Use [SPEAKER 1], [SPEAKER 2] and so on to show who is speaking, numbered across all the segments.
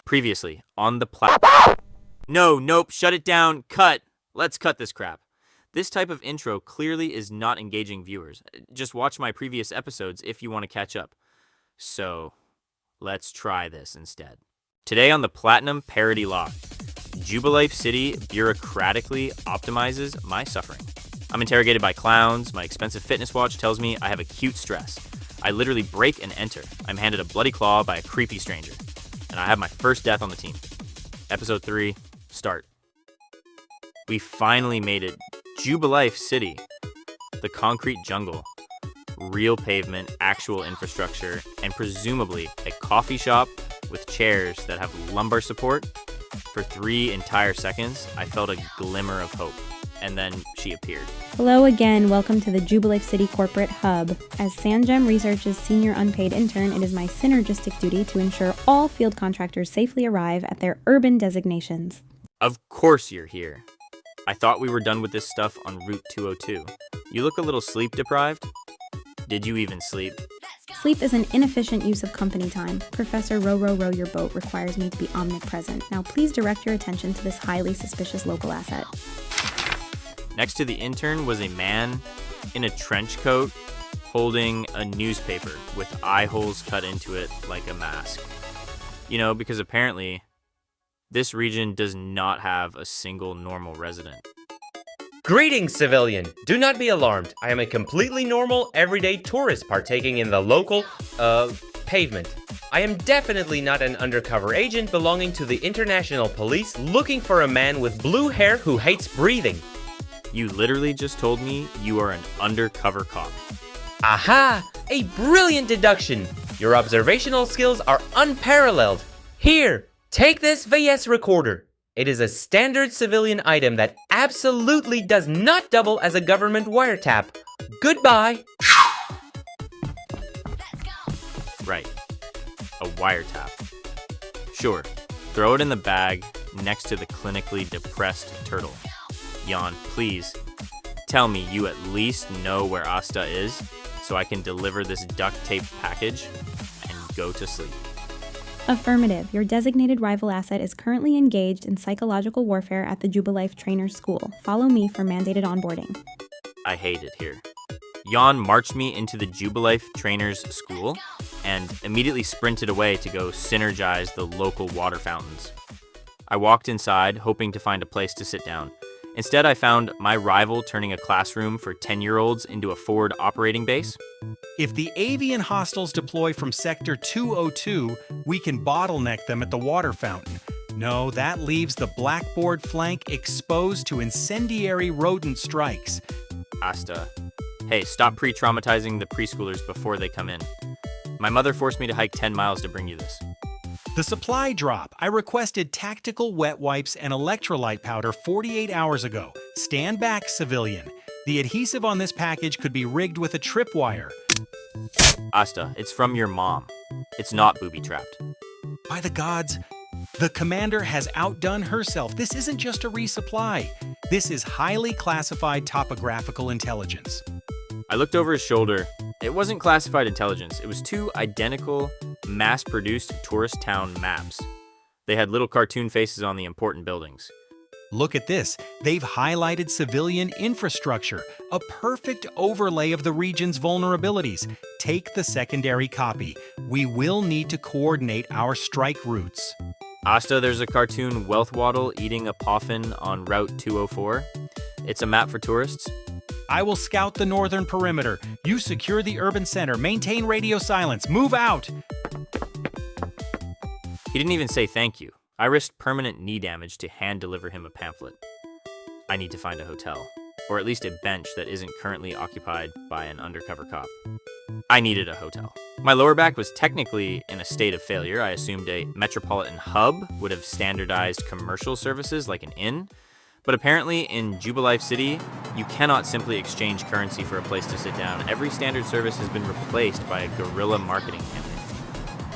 [SPEAKER 1] Previously, on the Nope, shut it down, cut! Let's cut this crap. This type of intro clearly is not engaging viewers. Just watch my previous episodes if you want to catch up. So, let's try this instead. Today on the Platinum ParodyLocke, Jubilife City bureaucratically optimizes my suffering. I'm interrogated by clowns, my expensive fitness watch tells me I have acute stress. I literally break and enter. I'm handed a bloody claw by a creepy stranger. And I have my first death on the team. Episode 3, start. We finally made it. Jubilife City. The concrete jungle. Real pavement, actual infrastructure, and presumably a coffee shop with chairs that have lumbar support. For 3 entire seconds, I felt a glimmer of hope. And then she appeared.
[SPEAKER 2] Hello again, welcome to the Jubilife City Corporate Hub. As Sangem Research's senior unpaid intern, it is my synergistic duty to ensure all field contractors safely arrive at their urban designations.
[SPEAKER 1] Of course you're here. I thought we were done with this stuff on Route 202. You look a little sleep deprived. Did you even sleep?
[SPEAKER 2] Sleep is an inefficient use of company time. Professor Row Your Boat requires me to be omnipresent. Now please direct your attention to this highly suspicious local asset.
[SPEAKER 1] Next to the intern was a man in a trench coat holding a newspaper with eye holes cut into it like a mask. You know, because apparently this region does not have a single normal resident.
[SPEAKER 3] Greetings, civilian. Do not be alarmed. I am a completely normal, everyday tourist partaking in the local, pavement. I am definitely not an undercover agent belonging to the international police looking for a man with blue hair who hates breathing.
[SPEAKER 1] You literally just told me you are an undercover cop.
[SPEAKER 3] Aha! A brilliant deduction! Your observational skills are unparalleled. Here, take this VS recorder. It is a standard civilian item that absolutely does not double as a government wiretap. Goodbye!
[SPEAKER 1] Right. A wiretap. Sure. Throw it in the bag next to the clinically depressed turtle. Jan, please, tell me you at least know where Asta is so I can deliver this duct tape package and go to sleep.
[SPEAKER 2] Affirmative. Your designated rival asset is currently engaged in psychological warfare at the Jubilife Trainers School. Follow me for mandated onboarding.
[SPEAKER 1] I hate it here. Jan marched me into the Jubilife Trainers School and immediately sprinted away to go synergize the local water fountains. I walked inside, hoping to find a place to sit down. Instead, I found my rival turning a classroom for 10-year-olds into a forward operating base.
[SPEAKER 4] If the avian hostiles deploy from Sector 202, we can bottleneck them at the water fountain. No, that leaves the blackboard flank exposed to incendiary rodent strikes.
[SPEAKER 1] Asta, hey, stop pre-traumatizing the preschoolers before they come in. My mother forced me to hike 10 miles to bring you this.
[SPEAKER 4] The supply drop. I requested tactical wet wipes and electrolyte powder 48 hours ago. Stand back, civilian. The adhesive on this package could be rigged with a tripwire.
[SPEAKER 1] Asta, it's from your mom. It's not booby-trapped.
[SPEAKER 4] By the gods, the commander has outdone herself. This isn't just a resupply. This is highly classified topographical intelligence.
[SPEAKER 1] I looked over his shoulder. It wasn't classified intelligence. It was 2 identical, mass-produced tourist town maps. They had little cartoon faces on the important buildings.
[SPEAKER 4] Look at this. They've highlighted civilian infrastructure, a perfect overlay of the region's vulnerabilities. Take the secondary copy. We will need to coordinate our strike routes.
[SPEAKER 1] Asta, there's a cartoon wealth waddle eating a poffin on Route 204. It's a map for tourists.
[SPEAKER 4] I will scout the northern perimeter. You secure the urban center. Maintain radio silence. Move out!
[SPEAKER 1] He didn't even say thank you. I risked permanent knee damage to hand deliver him a pamphlet. I need to find a hotel, or at least a bench that isn't currently occupied by an undercover cop. I needed a hotel. My lower back was technically in a state of failure. I assumed a metropolitan hub would have standardized commercial services like an inn, but apparently in Jubilife City, you cannot simply exchange currency for a place to sit down. Every standard service has been replaced by a guerrilla marketing campaign.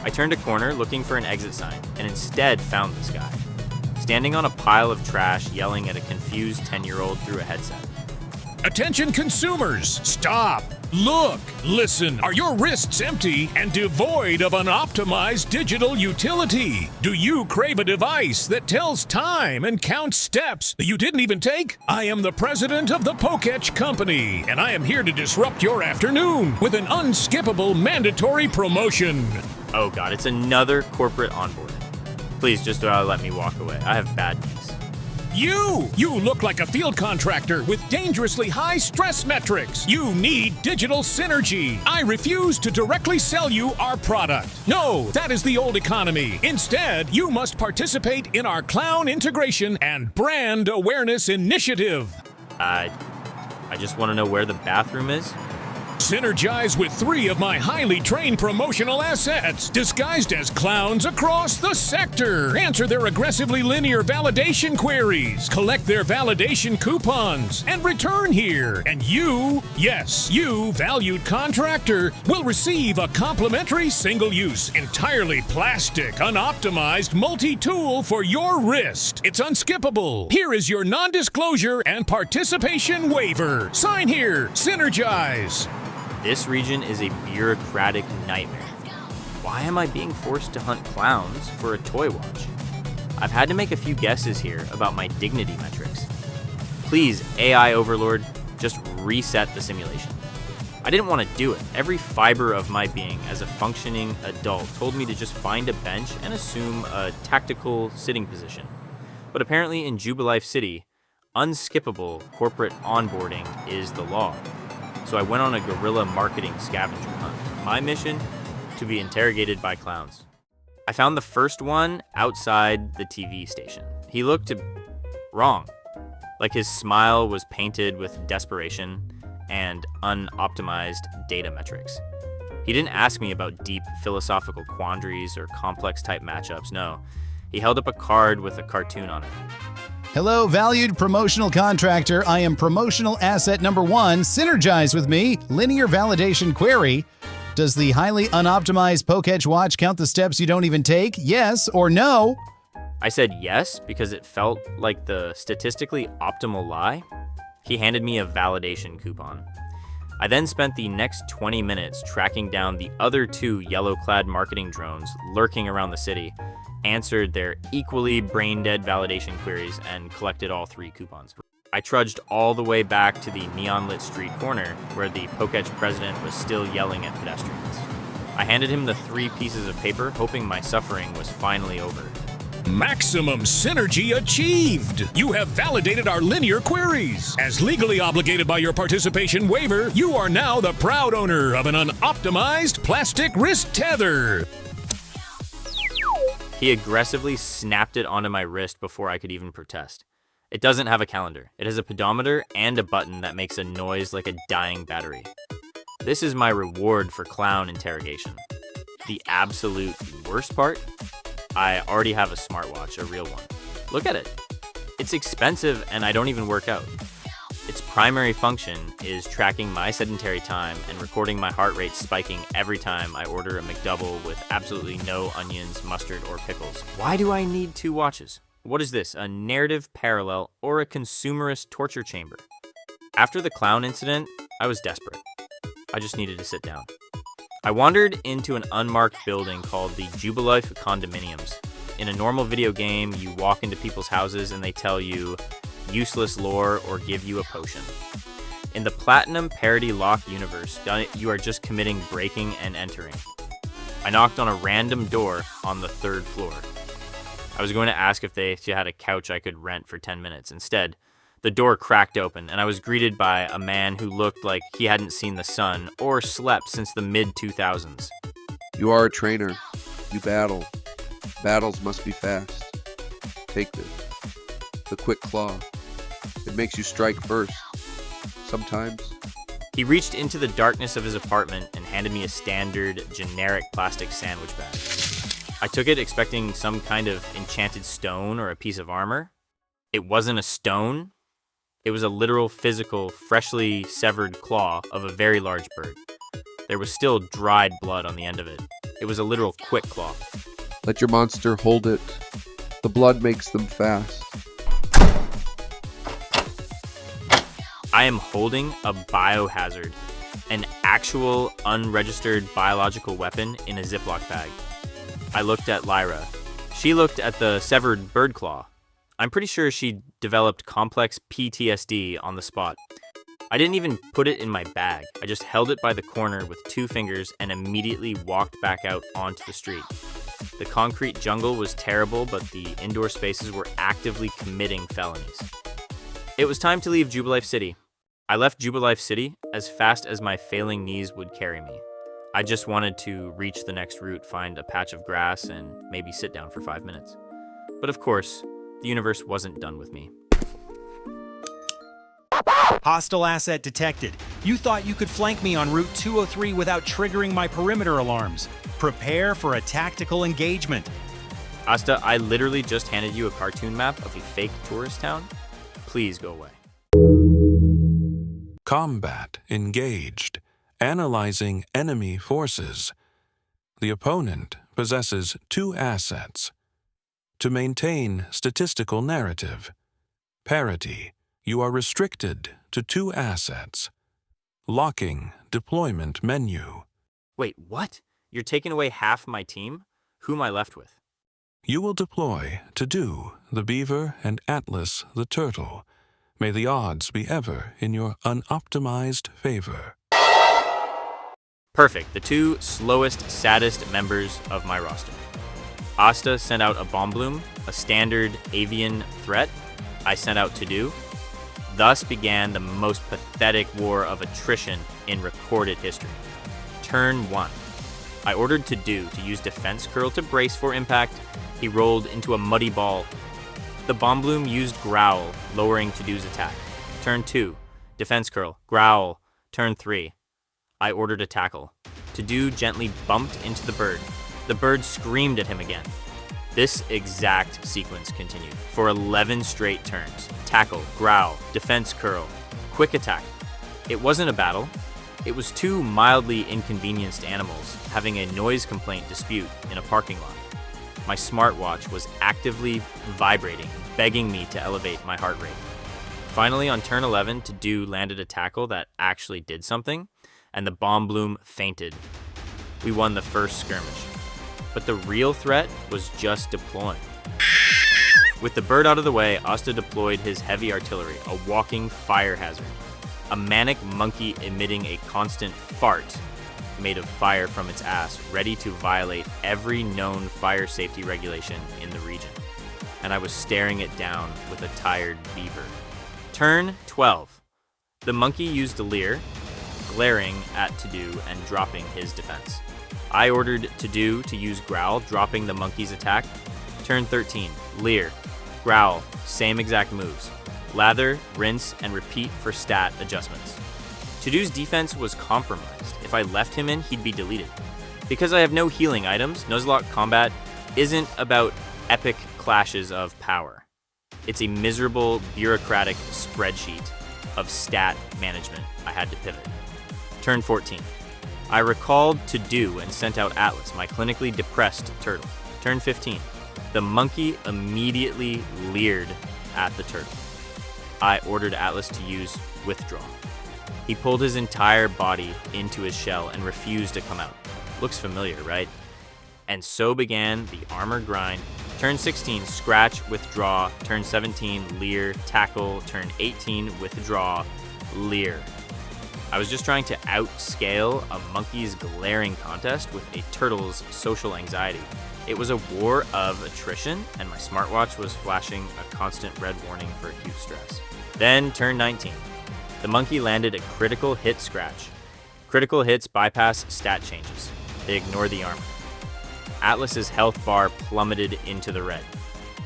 [SPEAKER 1] I turned a corner looking for an exit sign, and instead found this guy, standing on a pile of trash yelling at a confused 10-year-old through a headset.
[SPEAKER 5] Attention consumers, stop, look, listen. Are your wrists empty and devoid of an optimized digital utility? Do you crave a device that tells time and counts steps that you didn't even take? I am the president of the Pokétch Company, and I am here to disrupt your afternoon with an unskippable mandatory promotion.
[SPEAKER 1] Oh god, it's another corporate onboarding. Please just let me walk away. I have bad knees.
[SPEAKER 5] You look like a field contractor with dangerously high stress metrics. You need digital synergy. I refuse to directly sell you our product. No, that is the old economy. Instead, you must participate in our clown integration and brand awareness initiative.
[SPEAKER 1] I just want to know where the bathroom is.
[SPEAKER 5] Synergize with 3 of my highly trained promotional assets, disguised as clowns across the sector. Answer their aggressively linear validation queries, collect their validation coupons, and return here. And you, yes, you, valued contractor, will receive a complimentary single-use, entirely plastic, unoptimized multi-tool for your wrist. It's unskippable. Here is your non-disclosure and participation waiver. Sign here. Synergize.
[SPEAKER 1] This region is a bureaucratic nightmare. Why am I being forced to hunt clowns for a toy watch? I've had to make a few guesses here about my dignity metrics. Please, AI Overlord, just reset the simulation. I didn't want to do it. Every fiber of my being as a functioning adult told me to just find a bench and assume a tactical sitting position. But apparently in Jubilife City, unskippable corporate onboarding is the law. So I went on a guerrilla marketing scavenger hunt. My mission? To be interrogated by clowns. I found the first one outside the TV station. He looked wrong. Like his smile was painted with desperation and unoptimized data metrics. He didn't ask me about deep philosophical quandaries or complex type matchups, no. He held up a card with a cartoon on it.
[SPEAKER 6] Hello, valued promotional contractor. I am promotional asset number 1. Synergize with me. Linear validation query. Does the highly unoptimized Pokétch watch count the steps you don't even take? Yes or no?
[SPEAKER 1] I said yes because it felt like the statistically optimal lie. He handed me a validation coupon. I then spent the next 20 minutes tracking down the other 2 yellow-clad marketing drones lurking around the city, answered their equally brain-dead validation queries, and collected all 3 coupons. I trudged all the way back to the neon-lit street corner where the Pokétch President was still yelling at pedestrians. I handed him the 3 pieces of paper, hoping my suffering was finally over.
[SPEAKER 5] Maximum synergy achieved! You have validated our linear queries. As legally obligated by your participation waiver, you are now the proud owner of an unoptimized plastic wrist tether.
[SPEAKER 1] He aggressively snapped it onto my wrist before I could even protest. It doesn't have a calendar. It has a pedometer and a button that makes a noise like a dying battery. This is my reward for clown interrogation. The absolute worst part? I already have a smartwatch, a real one. Look at it. It's expensive and I don't even work out. Its primary function is tracking my sedentary time and recording my heart rate spiking every time I order a McDouble with absolutely no onions, mustard, or pickles. Why do I need 2 watches? What is this, a narrative parallel or a consumerist torture chamber? After the clown incident, I was desperate. I just needed to sit down. I wandered into an unmarked building called the Jubilife Condominiums. In a normal video game, you walk into people's houses and they tell you useless lore or give you a potion. In the Platinum ParodyLocke universe, you are just committing breaking and entering. I knocked on a random door on the 3rd floor. I was going to ask if they had a couch I could rent for 10 minutes. Instead, the door cracked open and I was greeted by a man who looked like he hadn't seen the sun or slept since the mid-2000s.
[SPEAKER 7] You are a trainer. You battle. Battles must be fast. Take this. The quick claw. It makes you strike first. Sometimes.
[SPEAKER 1] He reached into the darkness of his apartment and handed me a standard, generic plastic sandwich bag. I took it expecting some kind of enchanted stone or a piece of armor. It wasn't a stone. It was a literal, physical, freshly severed claw of a very large bird. There was still dried blood on the end of it. It was a literal quick claw.
[SPEAKER 7] Let your monster hold it. The blood makes them fast.
[SPEAKER 1] I I am holding a biohazard, an actual unregistered biological weapon in a Ziploc bag. I looked at Lyra. She looked at the severed bird claw. I'm pretty sure she developed complex PTSD on the spot. I didn't even put it in my bag. I just held it by the corner with 2 fingers and immediately walked back out onto the street. The concrete jungle was terrible, but the indoor spaces were actively committing felonies. It was time to leave Jubilife City. I left Jubilife City as fast as my failing knees would carry me. I just wanted to reach the next route, find a patch of grass, and maybe sit down for 5 minutes. But of course, the universe wasn't done with me.
[SPEAKER 4] Hostile asset detected. You thought you could flank me on Route 203 without triggering my perimeter alarms. Prepare for a tactical engagement.
[SPEAKER 1] Asta, I literally just handed you a cartoon map of a fake tourist town. Please go away.
[SPEAKER 8] Combat engaged. Analyzing enemy forces. The opponent possesses 2 assets. To maintain statistical narrative. Parity. You are restricted to 2 assets. Locking deployment menu.
[SPEAKER 1] Wait, what? You're taking away half my team? Who am I left with?
[SPEAKER 8] You will deploy to do the beaver and Atlas the turtle. May the odds be ever in your unoptimized favor.
[SPEAKER 1] Perfect. The 2 slowest, saddest members of my roster. Asta sent out a bomb bloom, a standard avian threat. I sent out to do. Thus began the most pathetic war of attrition in recorded history. Turn 1. I ordered to do to use defense curl to brace for impact. He rolled into a muddy ball. The bomb bloom used growl, lowering to do's attack. Turn 2. Defense curl, growl. Turn 3. I ordered a tackle. To do gently bumped into the bird. The bird screamed at him again. This exact sequence continued for 11 straight turns. Tackle, growl, defense curl, quick attack. It wasn't a battle. It was 2 mildly inconvenienced animals having a noise complaint dispute in a parking lot. My smartwatch was actively vibrating, begging me to elevate my heart rate. Finally, on turn 11, to do landed a tackle that actually did something, and the bomb bloom fainted. We won the first skirmish. But the real threat was just deploying. With the bird out of the way, Asta deployed his heavy artillery, a walking fire hazard. A manic monkey emitting a constant fart made of fire from its ass, ready to violate every known fire safety regulation in the region. And I was staring it down with a tired beaver. Turn 12. The monkey used a leer, glaring at To-Do and dropping his defense. I ordered To-Do to use growl, dropping the monkey's attack. Turn 13. Leer, growl, same exact moves. Lather, rinse, and repeat for stat adjustments. To-Do's defense was compromised. If I left him in, he'd be deleted. Because I have no healing items, Nuzlocke combat isn't about epic clashes of power. It's a miserable, bureaucratic spreadsheet of stat management. I had to pivot. Turn 14. I recalled To-Do and sent out Atlas, my clinically depressed turtle. Turn 15. The monkey immediately leered at the turtle. I ordered Atlas to use Withdraw. He pulled his entire body into his shell and refused to come out. Looks familiar, right? And so began the armor grind. Turn 16, Scratch, Withdraw. Turn 17, Leer, Tackle. Turn 18, Withdraw, Leer. I was just trying to outscale a monkey's glaring contest with a turtle's social anxiety. It was a war of attrition, and my smartwatch was flashing a constant red warning for acute stress. Then turn 19. The monkey landed a critical hit scratch. Critical hits bypass stat changes. They ignore the armor. Atlas's health bar plummeted into the red.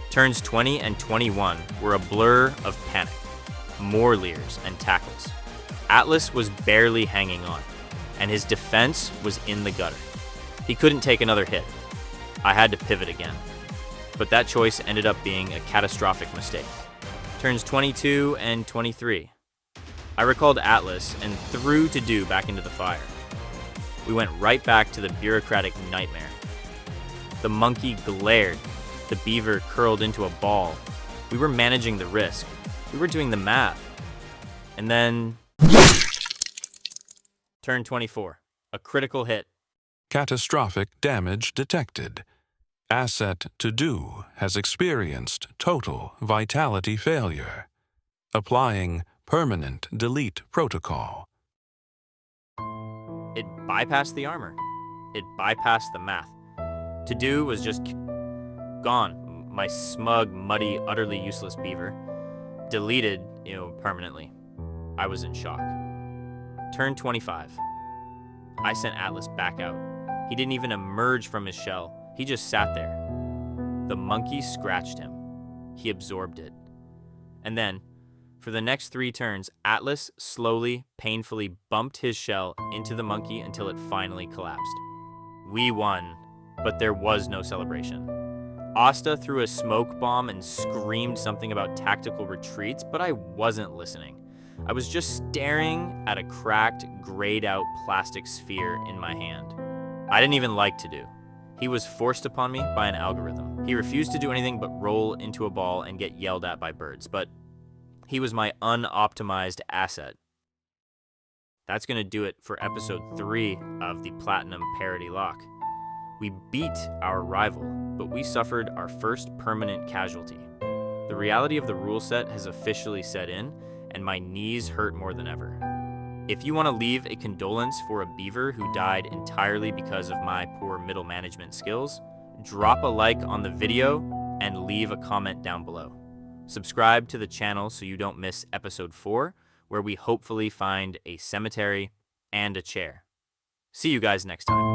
[SPEAKER 1] Turns 20 and 21 were a blur of panic. More leers and tackles. Atlas was barely hanging on, and his defense was in the gutter. He couldn't take another hit. I had to pivot again. But that choice ended up being a catastrophic mistake. Turns 22 and 23. I recalled Atlas and threw To-Do back into the fire. We went right back to the bureaucratic nightmare. The monkey glared. The beaver curled into a ball. We were managing the risk. We were doing the math. And then... Turn 24. A critical hit.
[SPEAKER 8] Catastrophic damage detected. Asset to do has experienced total vitality failure. Applying permanent delete protocol.
[SPEAKER 1] It bypassed the armor. It bypassed the math. To do was just gone. My smug, muddy, utterly useless beaver. Deleted, permanently. I was in shock. Turn 25. I sent Atlas back out. He didn't even emerge from his shell. He just sat there. The monkey scratched him. He absorbed it. And then, for the next 3 turns, Atlas slowly, painfully bumped his shell into the monkey until it finally collapsed. We won, but there was no celebration. Asta threw a smoke bomb and screamed something about tactical retreats, but I wasn't listening. I was just staring at a cracked, grayed-out plastic sphere in my hand. I didn't even like to do. He was forced upon me by an algorithm. He refused to do anything but roll into a ball and get yelled at by birds, but he was my unoptimized asset. That's going to do it for episode 3 of the Platinum ParodyLocke. We beat our rival, but we suffered our first permanent casualty. The reality of the rule set has officially set in, and my knees hurt more than ever. If you want to leave a condolence for a beaver who died entirely because of my poor middle management skills, drop a like on the video and leave a comment down below. Subscribe to the channel so you don't miss episode 4, where we hopefully find a cemetery and a chair. See you guys next time.